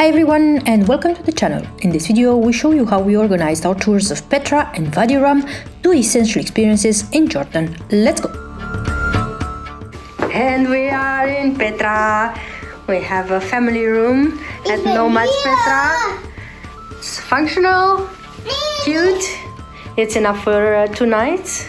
Hi everyone and welcome to the channel. In this video we show you how we organized our tours of Petra and Wadi Rum, two essential experiences in Jordan. Let's go! And we are in Petra. We have a family room at Nomad Petra. It's functional, cute. It's enough for 2 nights.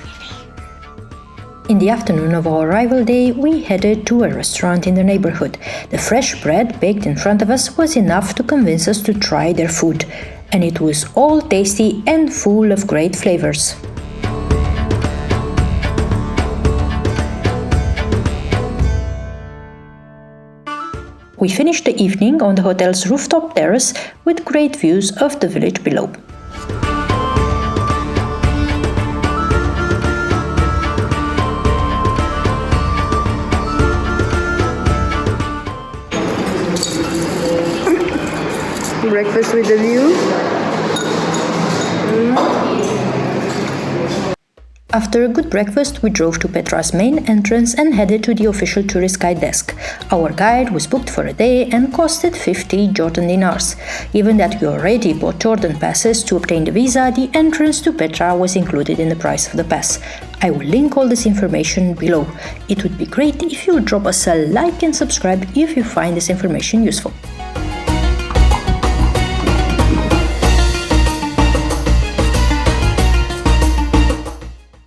In the afternoon of our arrival day, we headed to a restaurant in the neighborhood. The fresh bread baked in front of us was enough to convince us to try their food, and it was all tasty and full of great flavors. We finished the evening on the hotel's rooftop terrace with great views of the village below. Breakfast with the view. After a good breakfast, we drove to Petra's main entrance and headed to the official tourist guide desk. Our guide was booked for a day and costed 50 Jordan dinars. Given that we already bought Jordan passes to obtain the visa, the entrance to Petra was included in the price of the pass. I will link all this information below. It would be great if you would drop us a like and subscribe if you find this information useful.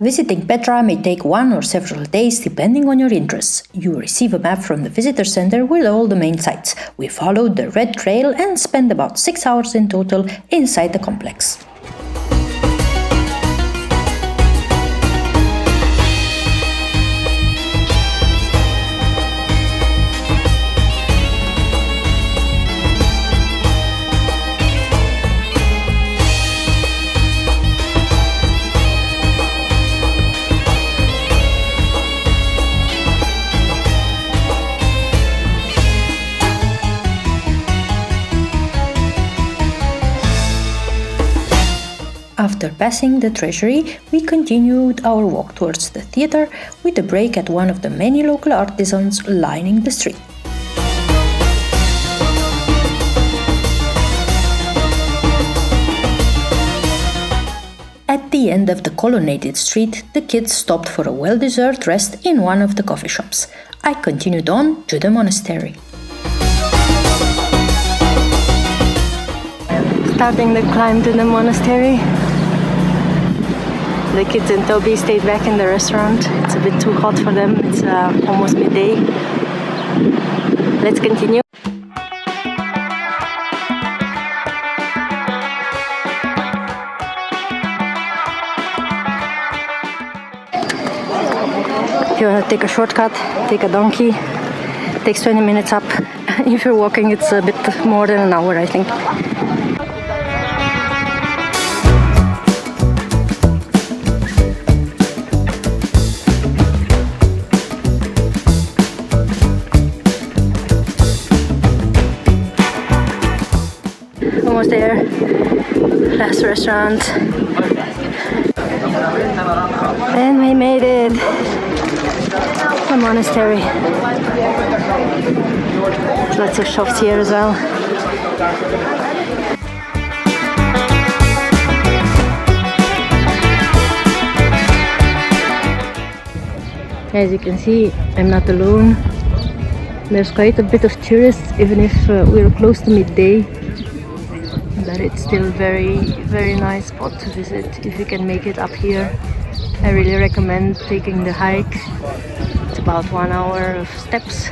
Visiting Petra may take 1 or several days depending on your interests. You will receive a map from the visitor center with all the main sites. We followed the red trail and spent about 6 hours in total inside the complex. After passing the Treasury, we continued our walk towards the theater with a break at one of the many local artisans lining the street. At the end of the colonnaded street, the kids stopped for a well-deserved rest in one of the coffee shops. I continued on to the monastery. Starting the climb to the monastery. The kids and Toby stayed back in the restaurant. It's a bit too hot for them. It's almost midday. Let's continue. If you want to take a shortcut, take a donkey. It takes 20 minutes up. If you're walking, it's a bit more than an hour, I think. Almost there. Last restaurant. And we made it. The monastery. Lots of shops here as well. As you can see, I'm not alone. There's quite a bit of tourists, even if we're close to midday. But it's still very nice spot to visit if you can make it up here. I really recommend taking the hike. It's about 1 hour of steps.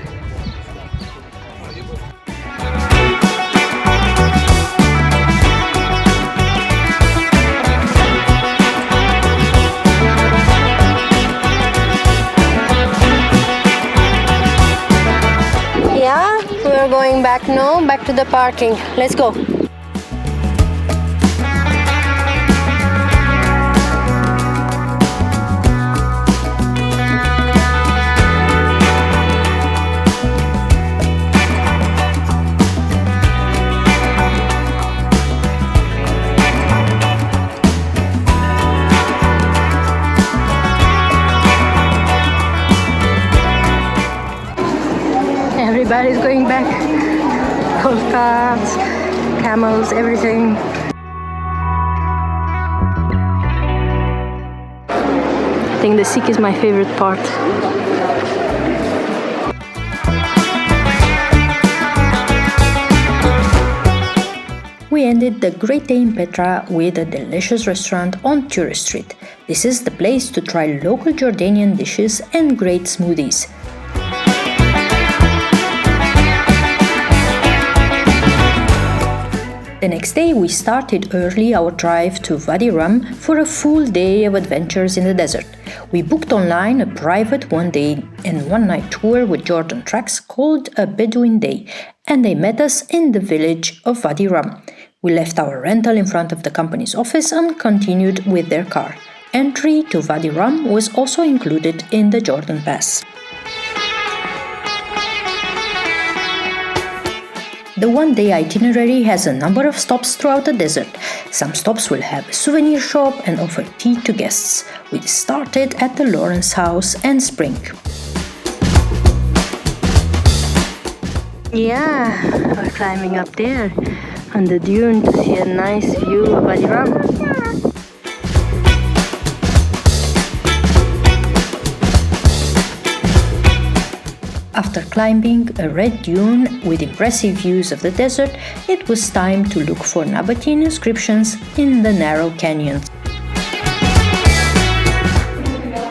Yeah, we're going back now, back to the parking. Let's go. Everybody's going back. golf carts, camels, everything. I think the Sikh is my favorite part. We ended the great day in Petra with a delicious restaurant on Tourist Street. This is the place to try local Jordanian dishes and great smoothies. The next day we started early our drive to Wadi Rum for a full day of adventures in the desert. We booked online a private one-day and one-night tour with Jordan Treks called a Bedouin Day, and they met us in the village of Wadi Rum. We left our rental in front of the company's office and continued with their car. Entry to Wadi Rum was also included in the Jordan Pass. The one-day itinerary has a number of stops throughout the desert. Some stops will have a souvenir shop and offer tea to guests. We started at the Lawrence House and Spring. Yeah, we're climbing up there on the dune to see a nice view of Wadi Rum. After climbing a red dune with impressive views of the desert, it was time to look for Nabatean inscriptions in the narrow canyons.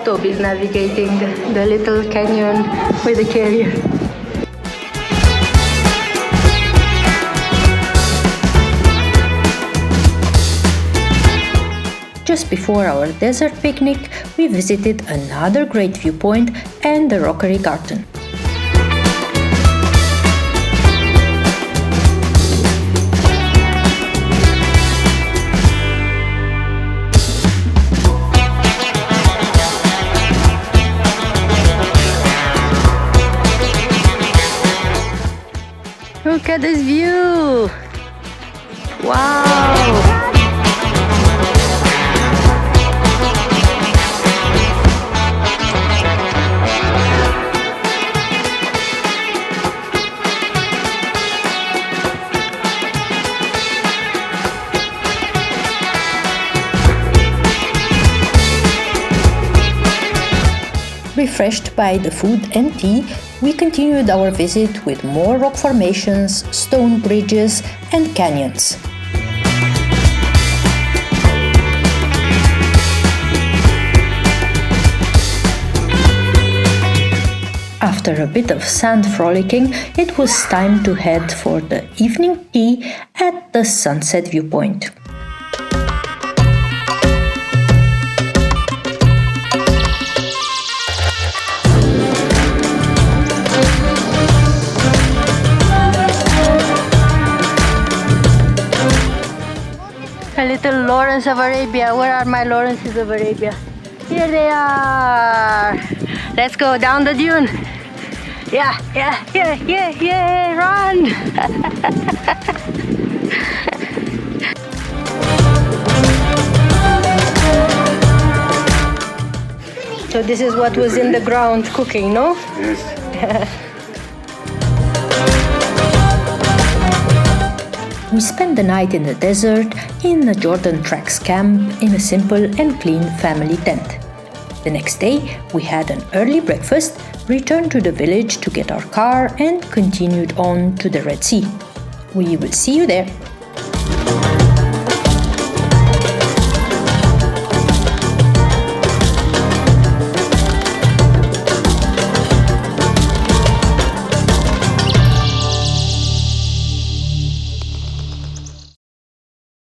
Toby is navigating the little canyon with a carrier. Just before our desert picnic, we visited another great viewpoint and the Rockery Garden. Look at this view! Wow! Refreshed by the food and tea, we continued our visit with more rock formations, stone bridges, and canyons. After a bit of sand frolicking, it was time to head for the evening tea at the sunset viewpoint. A little Lawrence of Arabia. Where are my Lawrences of Arabia? Here they are. Let's go down the dune. Yeah, run. So this is what was in the ground cooking, no? Yes. We spent the night in the desert in the Jordan Treks camp in a simple and clean family tent. The next day, we had an early breakfast, returned to the village to get our car, and continued on to the Red Sea. We will see you there.